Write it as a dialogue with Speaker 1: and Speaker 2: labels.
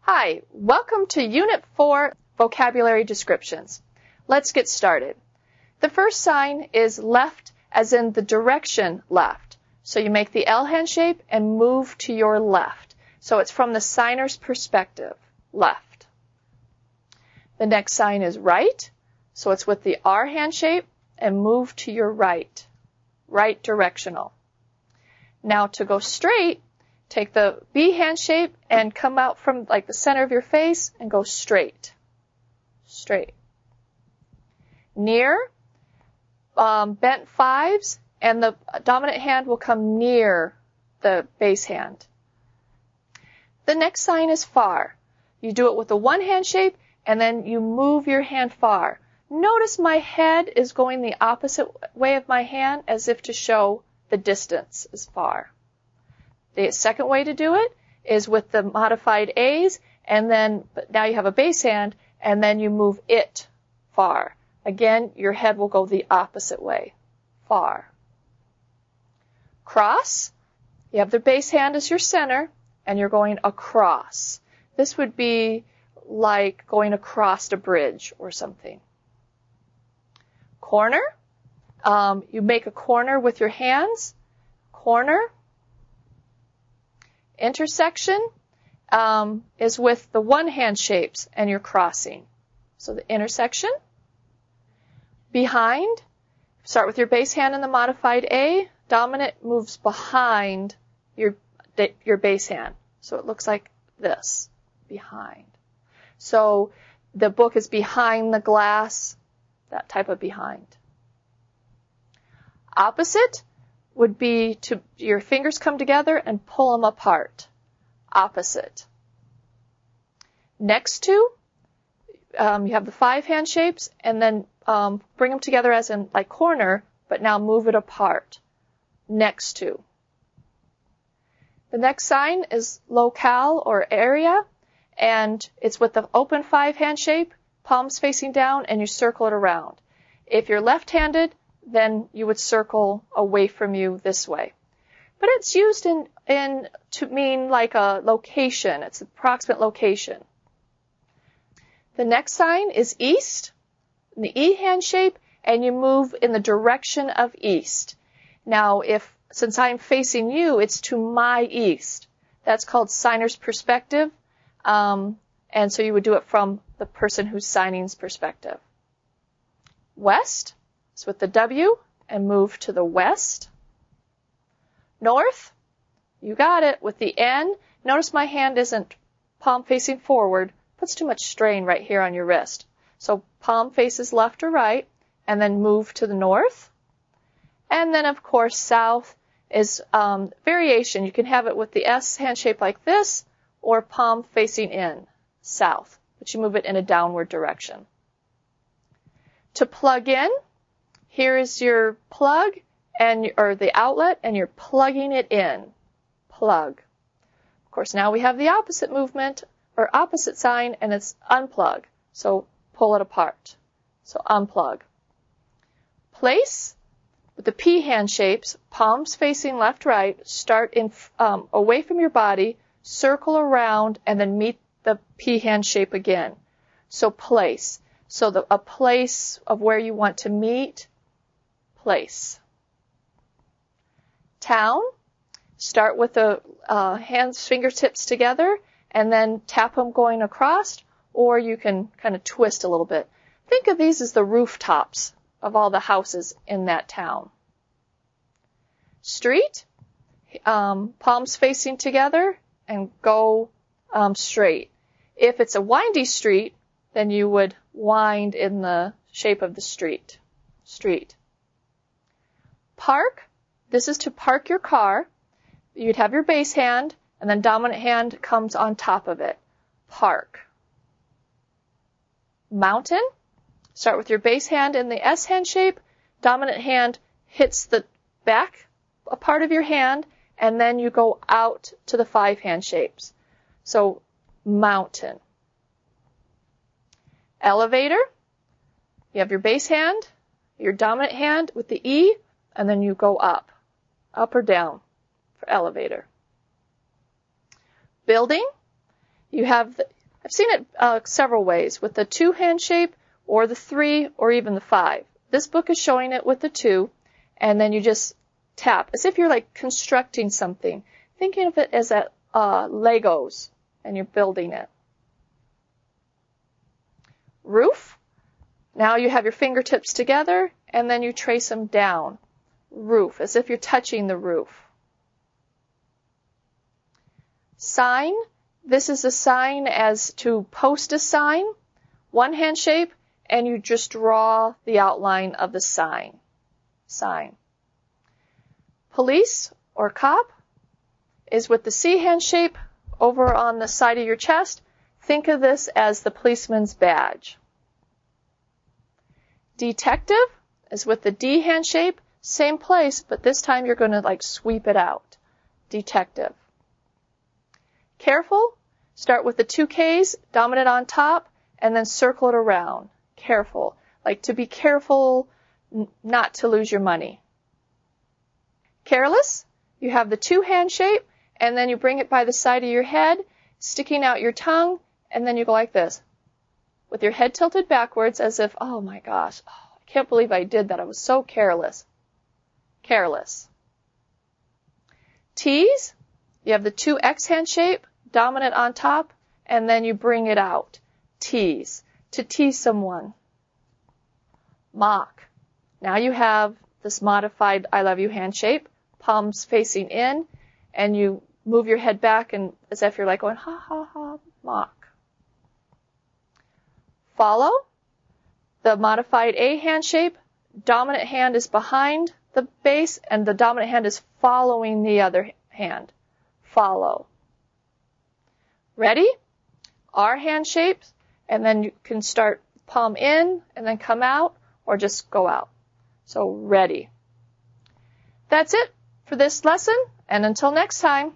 Speaker 1: Hi, welcome to Unit 4, Vocabulary Descriptions. Let's get started. The first sign is left as in the direction left. So you make the L hand shape and move to your left. So it's from the signer's perspective, left. The next sign is right. So it's with the R hand shape and move to your right, right directional. Now to go straight, take the B hand shape and come out from like the center of your face and go straight. Straight. Near, bent fives, and the dominant hand will come near the base hand. The next sign is far. You do it with the one hand shape and then you move your hand far. Notice my head is going the opposite way of my hand as if to show the distance is far. The second way to do it is with the modified A's, and then now you have a base hand, and then you move it far. Again, your head will go the opposite way, far. Cross, you have the base hand as your center, and you're going across. This would be like going across a bridge or something. Corner, you make a corner with your hands, corner. Intersection is with the one hand shapes and you're crossing. So the intersection. Behind, start with your base hand in the modified A. Dominant moves behind your base hand. So it looks like this, behind. So the book is behind the glass, that type of behind. Opposite would be to your fingers come together and pull them apart. Opposite. Next to, you have the five hand shapes and then bring them together as in like corner, but now move it apart. Next to. The next sign is locale or area, and it's with the open five hand shape, palms facing down, and you circle it around. If you're left-handed, then you would circle away from you this way. But it's used to mean like a location. It's an approximate location. The next sign is east, in the E hand shape, and you move in the direction of east. Now, since I'm facing you, it's to my east. That's called signer's perspective, and so you would do it from the person who's signing's perspective. West. With the W and move to the west. North, you got it, with the N. Notice my hand isn't palm facing forward, puts too much strain right here on your wrist. So palm faces left or right, and then move to the north. And then, of course, south is variation. You can have it with the S hand shape like this, or palm facing in, south, but you move it in a downward direction. To plug in, here is your plug or the outlet, and you're plugging it in. Plug. Of course, now we have the opposite movement or opposite sign, and it's unplug. So pull it apart. So unplug. Place with the P hand shapes, palms facing left, right. Start in away from your body, circle around, and then meet the P hand shape again. So place. So a place of where you want to meet. Place. Town, start with the hands, fingertips together, and then tap them going across, or you can kind of twist a little bit. Think of these as the rooftops of all the houses in that town. Street, palms facing together, and go straight. If it's a windy street, then you would wind in the shape of the street. Street. Park, this is to park your car. You'd have your base hand, and then dominant hand comes on top of it. Park. Mountain, start with your base hand in the S hand shape. Dominant hand hits the back part of your hand, and then you go out to the five hand shapes. So, mountain. Elevator, you have your base hand, your dominant hand with the E, and then you go up or down for elevator. Building, I've seen it several ways, with the 2 hand shape, or the 3, or even the 5. This book is showing it with the 2, and then you just tap, as if you're like constructing something. Thinking of it as Legos, and you're building it. Roof. Now you have your fingertips together, and then you trace them down. Roof, as if you're touching the roof. Sign. This is a sign as to post a sign. 1 hand shape, and you just draw the outline of the sign. Sign. Police or cop is with the C hand shape over on the side of your chest. Think of this as the policeman's badge. Detective is with the D hand shape, same place, but this time you're going to like sweep it out. Detective. Careful, start with the 2 Ks, dominant on top, and then circle it around. Careful, like to be careful not to lose your money. Careless, you have the 2 hand shape, and then you bring it by the side of your head, sticking out your tongue, and then you go like this, with your head tilted backwards as if, oh my gosh, I can't believe I did that. I was so careless. Careless. T's, you have the 2 X hand shape, dominant on top, and then you bring it out. Tease, to tease someone. Mock. Now you have this modified I love you hand shape, palms facing in, and you move your head back and as if you're like going, ha, ha, ha, mock. Follow. The modified A hand shape, dominant hand is behind the base, and the dominant hand is following the other hand. Follow. Ready? R hand shapes, and then you can start palm in and then come out, or just go out. So ready. That's it for this lesson, and until next time.